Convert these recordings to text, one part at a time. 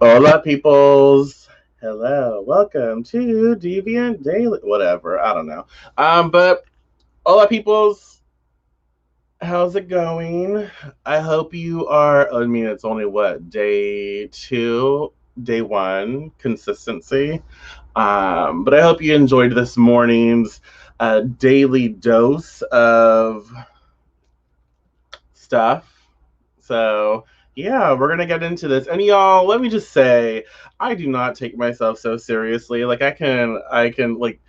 Hola, peoples. Hello, welcome to Deviant Daily. Whatever, I don't know. But hola, peoples. How's it going? I hope you are. I mean, it's only what, day two, day one consistency. But I hope you enjoyed this morning's daily dose of stuff. So yeah, we're gonna get into this. And y'all, let me just say, I do not take myself so seriously. Like I can like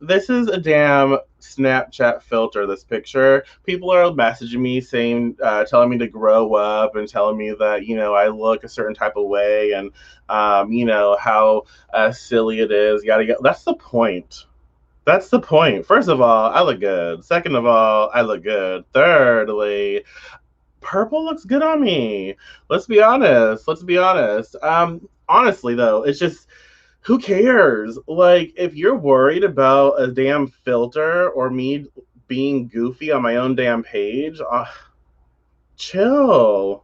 this is a damn Snapchat filter, this picture. People are messaging me saying, telling me to grow up and telling me that, I look a certain type of way and, how silly it is, yada, yada. That's the point. That's the point. First of all, I look good. Second of all, I look good. Thirdly, purple looks good on me. Let's be honest. Let's be honest. Honestly though, it's just who cares? Like if you're worried about a damn filter or me being goofy on my own damn page, chill.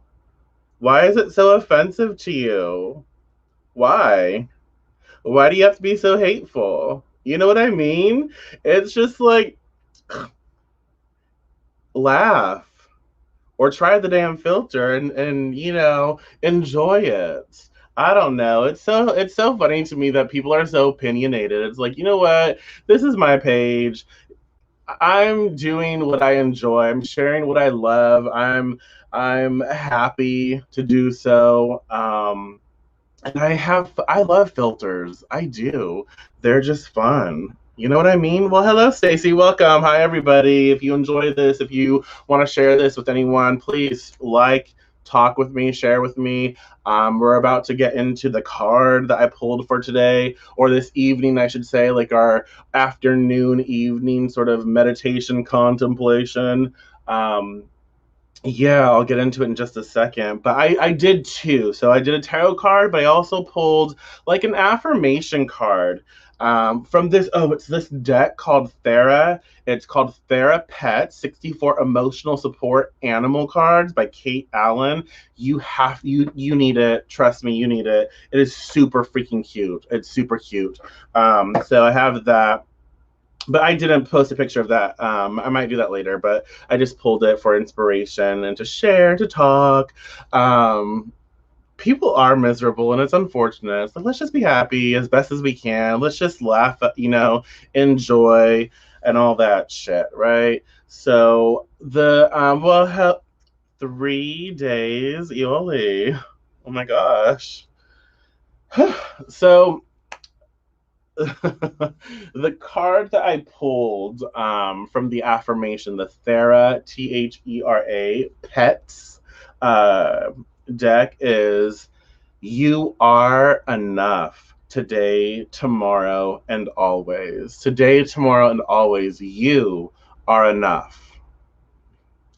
Why is it so offensive to you? Why? Why do you have to be so hateful? You know what I mean? It's just like laugh or try the damn filter and enjoy it. I don't know. It's so funny to me that people are so opinionated. It's like, you know what? This is my page. I'm doing what I enjoy. I'm sharing what I love. I'm happy to do so. And I love filters. I do. They're just fun. You know what I mean? Well, hello, Stacy. Welcome. Hi, everybody. If you enjoy this, if you want to share this with anyone, please talk with me, share with me. We're about to get into the card that I pulled for today, or this evening, I should say, like our afternoon, evening sort of meditation contemplation. Um, yeah, I'll get into it in just a second. But I did two. So I did a tarot card, but I also pulled like an affirmation card from this. Oh, it's this deck called Thera. It's called Thera Pet 64 Emotional Support Animal Cards by Kate Allen. You need it. Trust me, you need it. It is super freaking cute. It's super cute. So I have that, but I didn't post a picture of that. I might do that later, but I just pulled it for inspiration and to share, to talk. Um, People are miserable and it's unfortunate. So let's just be happy as best as we can. Let's just laugh, enjoy and all that shit, right? So the, 3 days, Yoli. Oh my gosh. So the card that I pulled from the affirmation, the Thera Thera Pets uh, deck is you are enough today, tomorrow, and always. Today, tomorrow, and always, you are enough.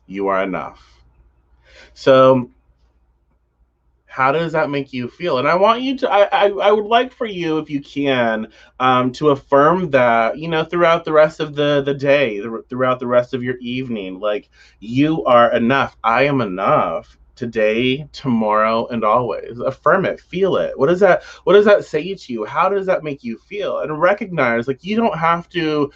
You are enough. So how does that make you feel? And I want you to, I would like for you, if you can, to affirm that, throughout the rest of the day, throughout the rest of your evening. Like, you are enough. I am enough today, tomorrow, and always. Affirm it, feel it. What does that say to you? How does that make you feel? And recognize, like, you don't have to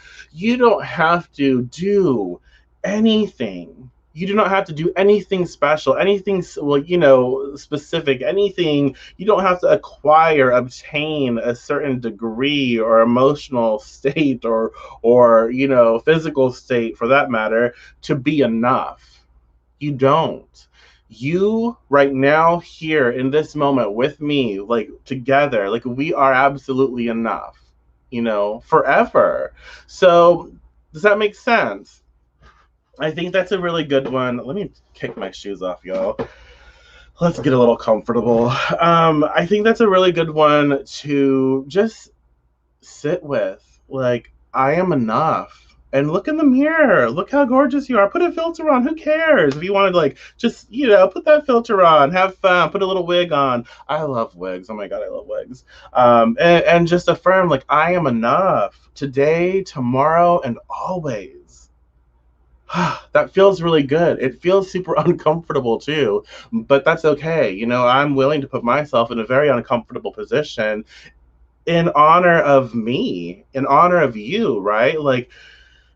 do anything. You do not have to do anything special, anything, well, specific, anything. You don't have to obtain a certain degree or emotional state or physical state for that matter to be enough. You don't. You right now here in this moment with me, like together, like we are absolutely enough, forever. So does that make sense? I think that's a really good one. Let me kick my shoes off, y'all. Let's get a little comfortable. I think that's a really good one to just sit with. Like, I am enough. And look in the mirror. Look how gorgeous you are. Put a filter on. Who cares? If you wanted, like, just, put that filter on. Have fun. Put a little wig on. I love wigs. Oh my God, I love wigs. And just affirm, like, I am enough today, tomorrow, and always. That feels really good. It feels super uncomfortable too, but that's okay. I'm willing to put myself in a very uncomfortable position in honor of me, in honor of you, right? Like,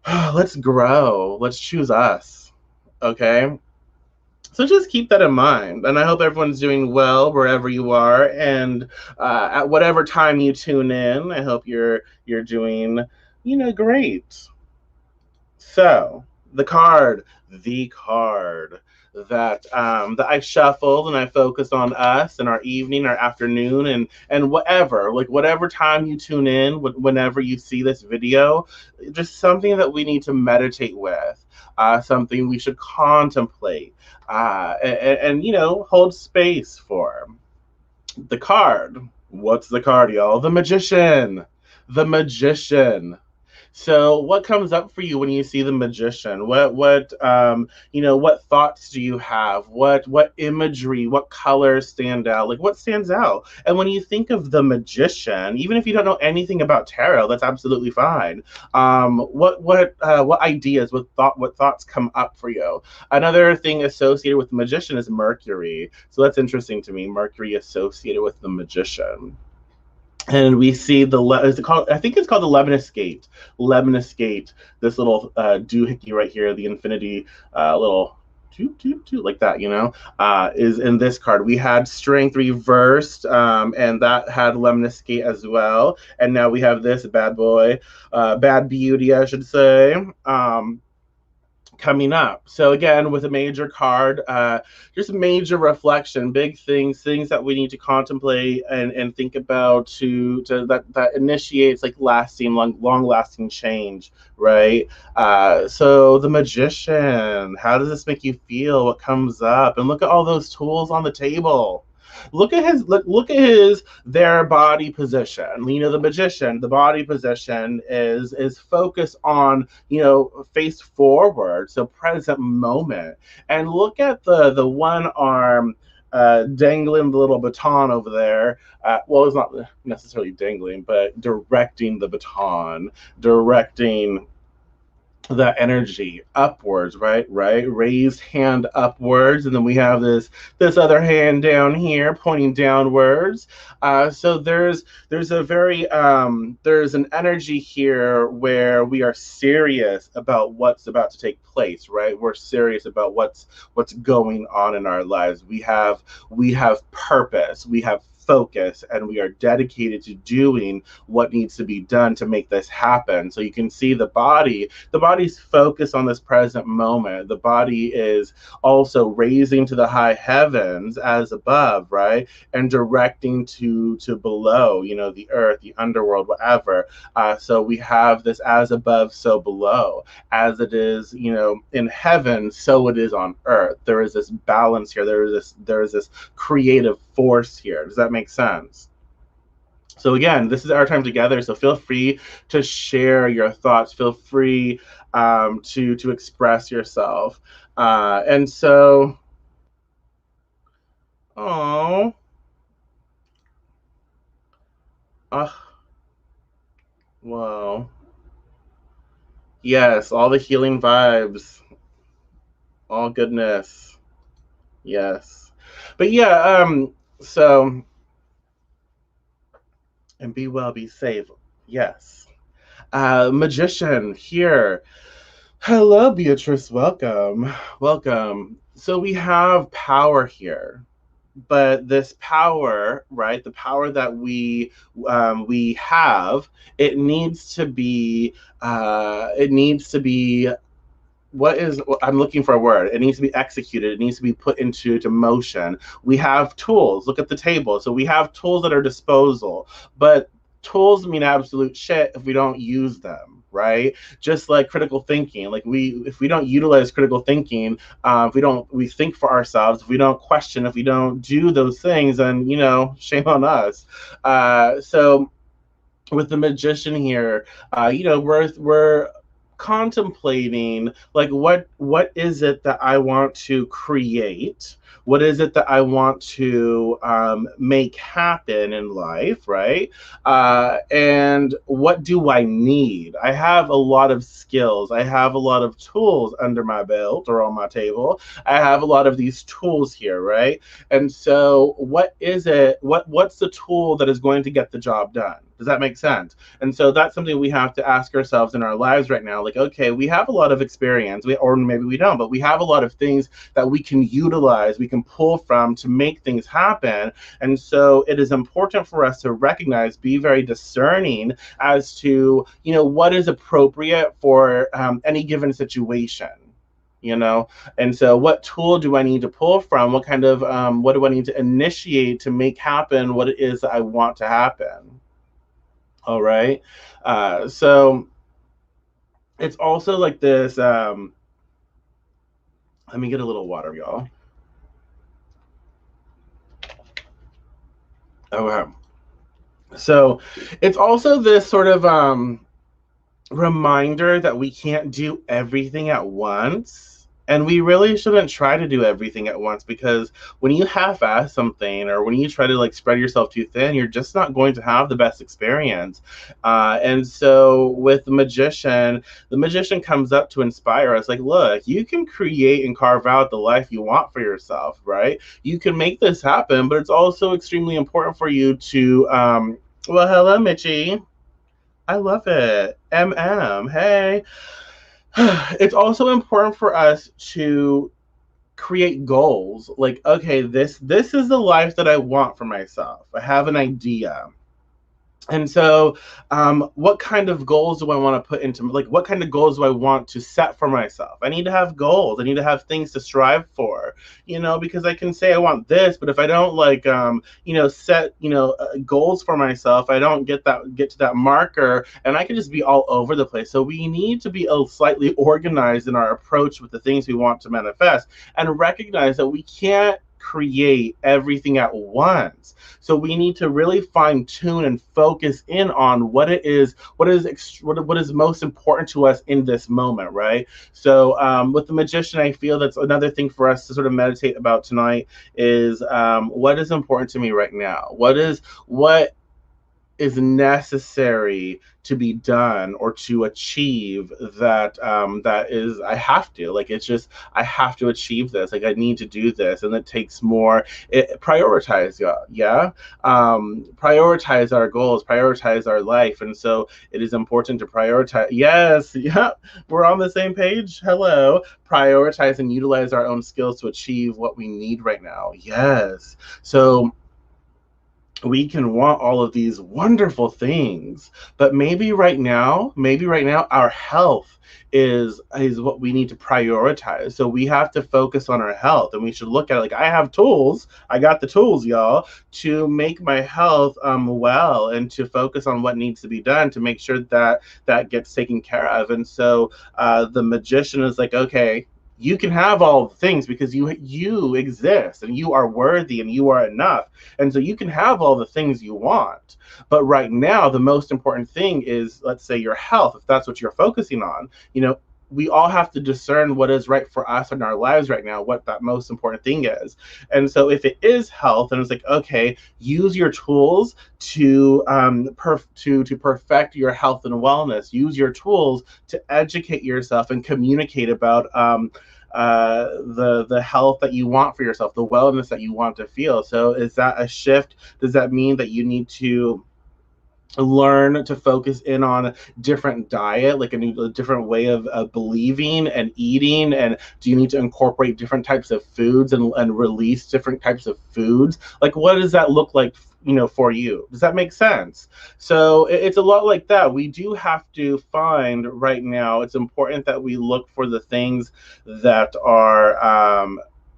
let's grow. Let's choose us. Okay? So just keep that in mind. And I hope everyone's doing well wherever you are. And at whatever time you tune in, I hope you're doing, great. So the card that I shuffled and I focused on us and our evening, our afternoon, and whatever, like whatever time you tune in, whenever you see this video, just something that we need to meditate with, something we should contemplate, and hold space for. The card. What's the card, y'all? The magician. The magician. So, what comes up for you when you see the magician? What thoughts do you have? What imagery, what colors stand out? Like what stands out? And when you think of the magician, even if you don't know anything about tarot, that's absolutely fine. What ideas, what thoughts come up for you? Another thing associated with the magician is Mercury. So that's interesting to me. Mercury associated with the magician, and we see is it called, I think it's called the Lebanese Gate. Lebanese Gate. This little doohickey right here, the infinity little toot, like that, is in this card. We had Strength reversed, and that had Lebanese Gate as well. And now we have this bad boy, bad beauty, I should say. Coming up. So again, with a major card, just major reflection, big things that we need to contemplate and think about to that initiates like long lasting change, right? So the magician, how does this make you feel? What comes up? And look at all those tools on the table. Look at his their body position. The magician, the body position is focused on, face forward, so present moment. And look at the one arm dangling the little baton over there. Well, it's not necessarily dangling, but directing the baton, directing that energy upwards, right, raised hand upwards, and then we have this other hand down here pointing downwards. So there's a very there's an energy here where we are serious about what's about to take place, right? We're serious about what's going on in our lives. We have purpose, we have focus, and we are dedicated to doing what needs to be done to make this happen. So you can see the body's focused on this present moment. The body is also raising to the high heavens as above, right? And directing to below, the earth, the underworld, whatever. So we have this as above, so below. As it is, in heaven, so it is on earth. There is this balance here. There is this creative force here. Does that make sense? So again, this is our time together. So feel free to share your thoughts. Feel free to express yourself. And so, oh, uh, wow, yes, all the healing vibes, all goodness, yes. But yeah, so and be well, be safe, yes. Magician here. Hello, Beatrice. Welcome. Welcome. So we have power here, but this power, right? The power that we have, it needs to be. It needs to be. I'm looking for a word. It needs to be executed. It needs to be put into motion. We have tools. Look at the table. So we have tools at our disposal, but tools mean absolute shit if we don't use them, right? Just like critical thinking. Like if we don't utilize critical thinking, if we think for ourselves, if we don't question, if we don't do those things, then shame on us. So with the magician here, we're contemplating like what is it that I want to create, What is it that I want to make happen in life, right? And what do I need? I have a lot of skills. I have a lot of tools under my belt or on my table. I have a lot of these tools here, right? And so what is it? What's the tool that is going to get the job done? Does that make sense? And so that's something we have to ask ourselves in our lives right now. Like, okay, we have a lot of experience, or maybe we don't, but we have a lot of things that we can utilize, we can pull from to make things happen. And so it is important for us to recognize, be very discerning as to, what is appropriate for any given situation. And so what tool do I need to pull from? What do I need to initiate to make happen what it is that I want to happen? All right. So it's also like this. Let me get a little water, y'all. Okay. So it's also this sort of reminder that we can't do everything at once. And we really shouldn't try to do everything at once, because when you half-ass something, or when you try to like spread yourself too thin, you're just not going to have the best experience. And so with the magician comes up to inspire us, like, look, you can create and carve out the life you want for yourself, right? You can make this happen, but it's also extremely important for you to, well, hello, Mitchie. I love it. Hey. It's also important for us to create goals. Like, okay, this is the life that I want for myself. I have an idea. And so, what kind of goals do I want to put into, like, what kind of goals do I want to set for myself? I need to have goals. I need to have things to strive for, because I can say I want this, but if I don't like, set, goals for myself, I don't get to that marker, and I can just be all over the place. So we need to be slightly organized in our approach with the things we want to manifest, and recognize that we can't create everything at once. So we need to really fine tune and focus in on what is most important to us in this moment, right? So with the magician, I feel that's another thing for us to sort of meditate about tonight is, what is important to me right now? What is necessary to be done or to achieve that I have to, like, it's just, I have to achieve this, like, I need to do this, and it takes more. Prioritize, yeah. Prioritize our goals, prioritize our life. And so it is important to prioritize. Yes. Yeah, we're on the same page. Hello. Prioritize and utilize our own skills to achieve what we need right now. Yes. So we can want all of these wonderful things, but maybe right now our health is what we need to prioritize. So we have to focus on our health, and we should look at it like, I got the tools, y'all, to make my health well, and to focus on what needs to be done to make sure that that gets taken care of. And so the magician is like, okay, you can have all the things because you exist, and you are worthy, and you are enough. And so you can have all the things you want. But right now, the most important thing is, let's say, your health, if that's what you're focusing on. We all have to discern what is right for us in our lives right now, what that most important thing is. And so if it is health, and it's like, okay, use your tools to to perfect your health and wellness. Use your tools to educate yourself and communicate about the health that you want for yourself, the wellness that you want to feel. So is that a shift? Does that mean that you need to learn to focus in on a different diet, like a different way of believing and eating? And do you need to incorporate different types of foods, and release different types of foods? Like, what does that look like, for you? Does that make sense? So it's a lot like that. We do have to find right now, it's important that we look for the things that are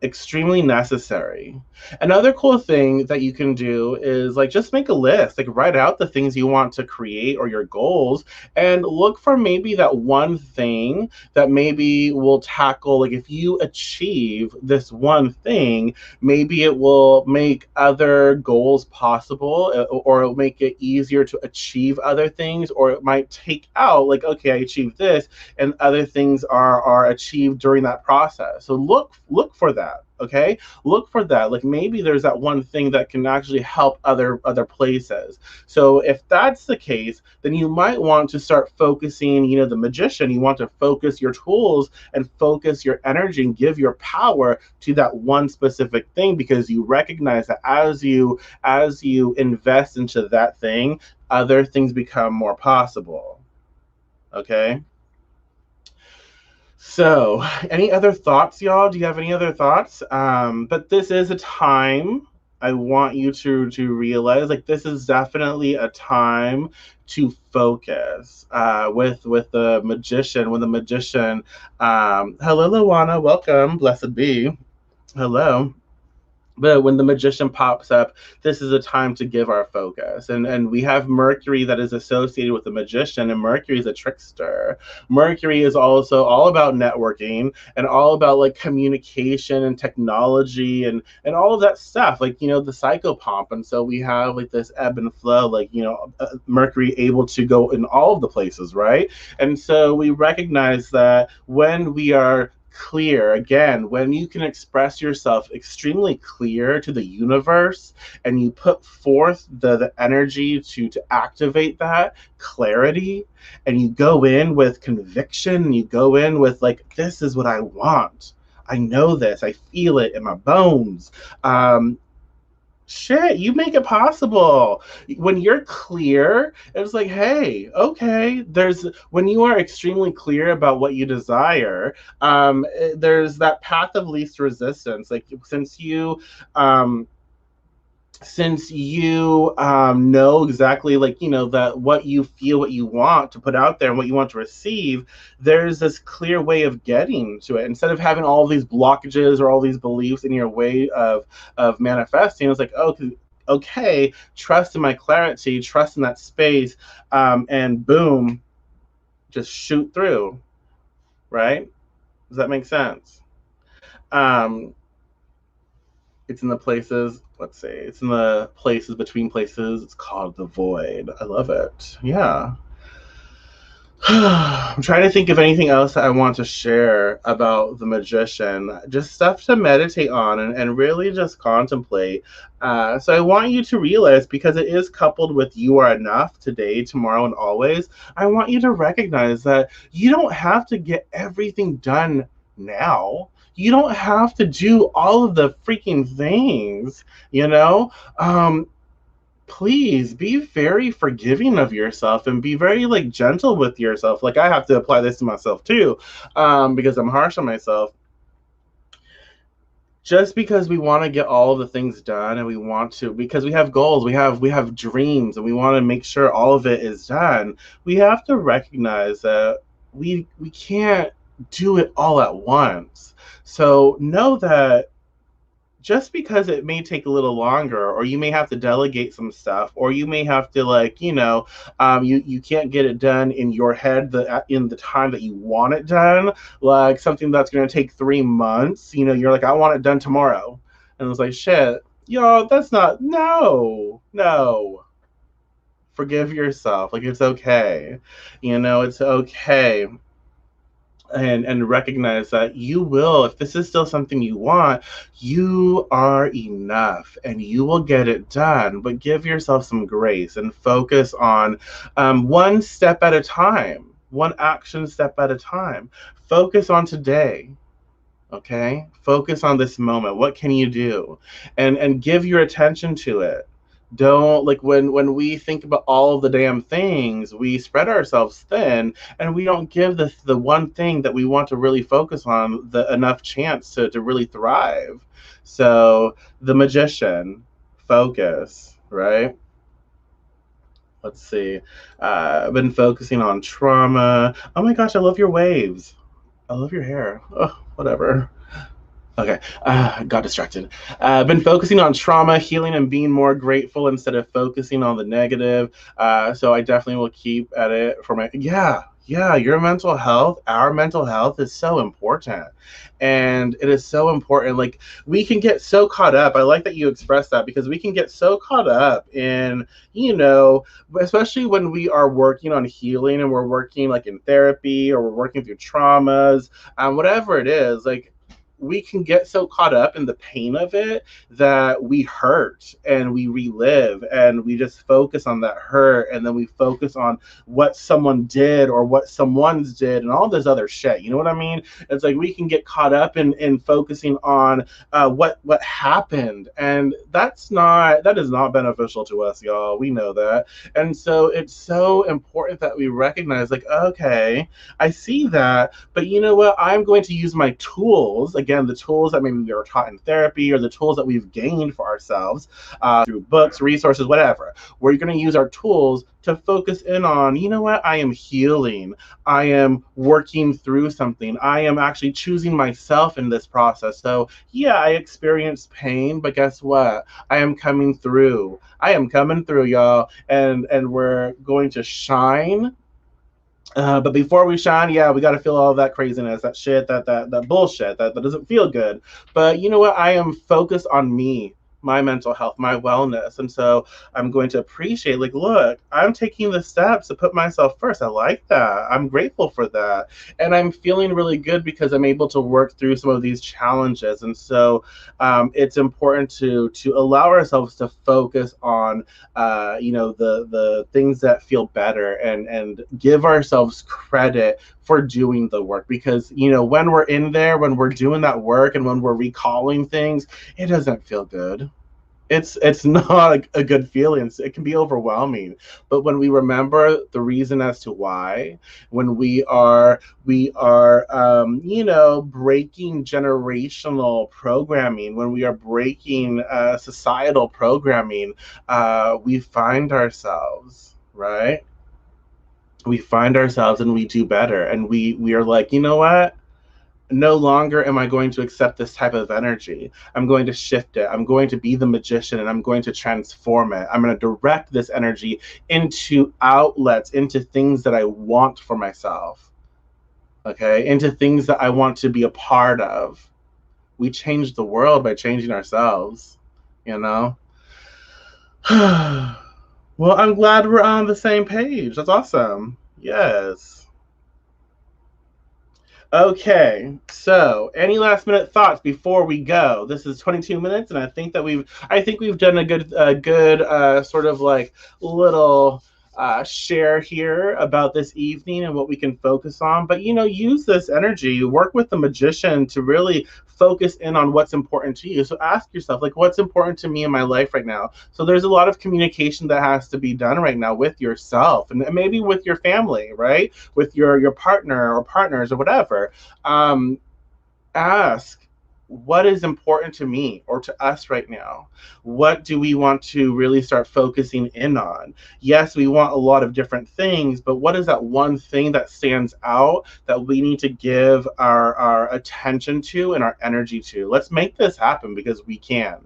extremely necessary. Another cool thing that you can do is, like, just make a list, like, write out the things you want to create or your goals, and look for maybe that one thing that maybe will tackle, like, if you achieve this one thing, maybe it will make other goals possible, or it'll make it easier to achieve other things, or it might take out, like, okay, I achieved this, and other things are achieved during that process. So look for that. Okay, look for that. Like maybe there's that one thing that can actually help other places. So if that's the case, then you might want to start focusing, the magician, you want to focus your tools and focus your energy and give your power to that one specific thing, because you recognize that as you invest into that thing, other things become more possible. Okay? So, any other thoughts, y'all? Do you have any other thoughts? But this is a time I want you to realize, like, this is definitely a time to focus. With the magician, hello, Luana, welcome, blessed be. Hello. But when the magician pops up, this is a time to give our focus. And we have Mercury that is associated with the magician, and Mercury is a trickster. Mercury is also all about networking and all about like communication and technology and all of that stuff, like the psychopomp. And so we have like this ebb and flow, like Mercury able to go in all of the places, right? And so we recognize that when we are clear, again, when you can express yourself extremely clear to the universe, and you put forth the energy to activate that clarity, and you go in with conviction, and you go in with like, this is what I want, I know this, I feel it in my bones. Shit, you make it possible. When you're clear, it's like, hey, okay, there's when you are extremely clear about what you desire, there's that path of least resistance. Like um since you know exactly, like that what you feel, what you want to put out there, and what you want to receive, there's this clear way of getting to it, instead of having all these blockages or all these beliefs in your way of manifesting. It's like, okay, trust in my clarity, trust in that space, and boom, just shoot through, right? Does that make sense? um it's in the places, let's say, it's in the places between places. It's called the void. I love it. Yeah. I'm trying to think of anything else that I want to share about the magician. Just stuff to meditate on and really just contemplate. So I want you to realize, because it is coupled with you are enough today, tomorrow, and always, I want you to recognize that you don't have to get everything done now. You don't have to do all of the freaking things, you know? Um, Please be very forgiving of yourself and be very like gentle with yourself. Like, I have to apply this to myself too, because I'm harsh on myself. Just because we want to get all of the things done, and we want to, because we have goals, we have dreams, and we want to make sure all of it is done, we have to recognize that we can't do it all at once. So know that just because it may take a little longer, or you may have to delegate some stuff, or you may have to, like, you can't get it done in your head in the time that you want it done, like something that's going to take 3 months, you're like, I want it done tomorrow. And it's like, shit, that's not, no, forgive yourself. Like, it's okay. It's okay. And recognize that you will, if this is still something you want, you are enough and you will get it done. But give yourself some grace and focus on one step at a time, one action step at a time. Focus on today. Okay, focus on this moment. What can you do? And give your attention to it. Don't, like, when we think about all of the damn things, we spread ourselves thin, and we don't give the one thing that we want to really focus on the enough chance to really thrive. So the magician, focus, right? Let's see. I've been focusing on trauma. Oh my gosh, I love your waves. I love your hair. Oh, whatever. Okay, got distracted. Been focusing on trauma, healing, and being more grateful instead of focusing on the negative. So I definitely will keep at it for my, yeah. Your mental health, our mental health is so important, and it is so important. Like, we can get so caught up. I like that you expressed that, because we can get so caught up in, especially when we are working on healing, and we're working like in therapy, or we're working through traumas, whatever it is, like, we can get so caught up in the pain of it that we hurt and we relive and we just focus on that hurt, and then we focus on what someone did or what someone's did and all this other shit. You know what I mean? It's like we can get caught up in focusing on what happened, and that is not beneficial to us, y'all. We know that. And so it's so important that we recognize, like, okay, I see that, but you know what? I'm going to use my tools, again, the tools that maybe we were taught in therapy or the tools that we've gained for ourselves through books, resources, whatever. We're going to use our tools to focus in on, you know what? I am healing. I am working through something. I am actually choosing myself in this process. So, yeah, I experience pain, but guess what? I am coming through. I am coming through, y'all, and we're going to shine. But before we shine, yeah, we got to feel all that craziness, that shit, that bullshit, that doesn't feel good. But you know what? I am focused on me, my mental health, my wellness, and so I'm going to appreciate. Like, look, I'm taking the steps to put myself first. I like that. I'm grateful for that, and I'm feeling really good because I'm able to work through some of these challenges. And so, it's important to allow ourselves to focus on the things that feel better, and give ourselves credit for doing the work, because when we're in there, when we're doing that work, and when we're recalling things, it doesn't feel good. It's not a good feeling. It can be overwhelming. But when we remember the reason as to why, when we are breaking generational programming, when we are breaking societal programming, we find ourselves, right? We find ourselves and we do better, and we are like, you know what? No longer am I going to accept this type of energy. I'm going to shift it. I'm going to be the magician, and I'm going to transform it. I'm going to direct this energy into outlets, into things that I want for myself. Okay? Into things that I want to be a part of. We change the world by changing ourselves, you know? Well, I'm glad we're on the same page. That's awesome. Yes. Okay, so any last minute thoughts before we go? This is 22 minutes, and I think we've done a good sort of like little share here about this evening and what we can focus on. But use this energy, work with the magician to really focus in on what's important to you. So ask yourself, like, what's important to me in my life right now? So there's a lot of communication that has to be done right now with yourself, and maybe with your family, right? With your partner or partners or whatever. um, Ask, what is important to me or to us right now? What do we want to really start focusing in on? Yes, we want a lot of different things, but what is that one thing that stands out that we need to give our attention to and our energy to? Let's make this happen, because we can.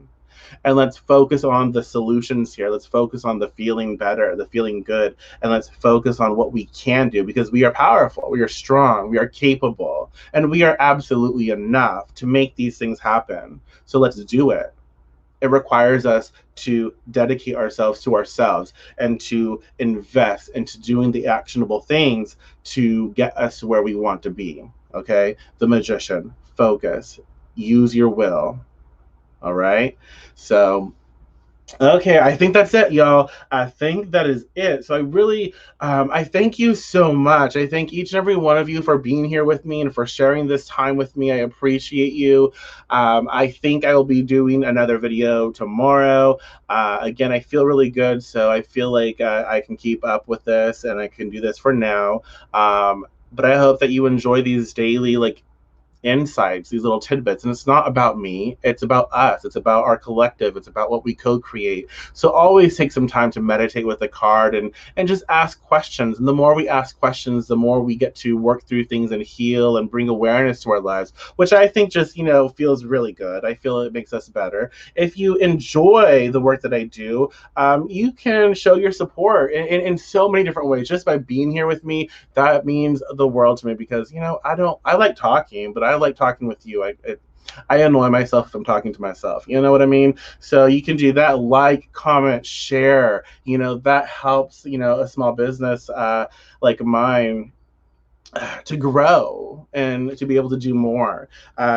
And let's focus on the solutions here. Let's focus on the feeling better, the feeling good, and let's focus on what we can do, because we are powerful, we are strong, we are capable, and we are absolutely enough to make these things happen. So let's do it. It requires us to dedicate ourselves and to invest into doing the actionable things to get us to where we want to be. Okay? The magician, focus, use your will. All right. So, okay, I think that's it, y'all. I think that is it. So I thank you so much. I thank each and every one of you for being here with me and for sharing this time with me. I appreciate you. I think I will be doing another video tomorrow. Again, I feel really good, so I feel like I can keep up with this and I can do this for now. But I hope that you enjoy these daily, like, insights, these little tidbits. And it's not about me, it's about us, it's about our collective, it's about what we co-create. So always take some time to meditate with a card, and just ask questions. And the more we ask questions, the more we get to work through things and heal and bring awareness to our lives, which I think just feels really good. I feel it makes us better. If you enjoy the work that I do, you can show your support in so many different ways. Just by being here with me, that means the world to me, because I like talking, but I like talking with you. I annoy myself if I'm talking to myself. You know what I mean? So you can do that. Like, comment, share. That helps. A small business like mine to grow and to be able to do more.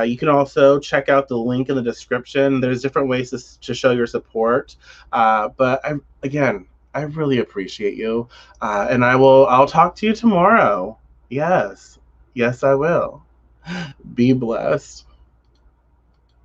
You can also check out the link in the description. There's different ways to show your support. But again, I really appreciate you, and I'll talk to you tomorrow. Yes, yes, I will. Be blessed.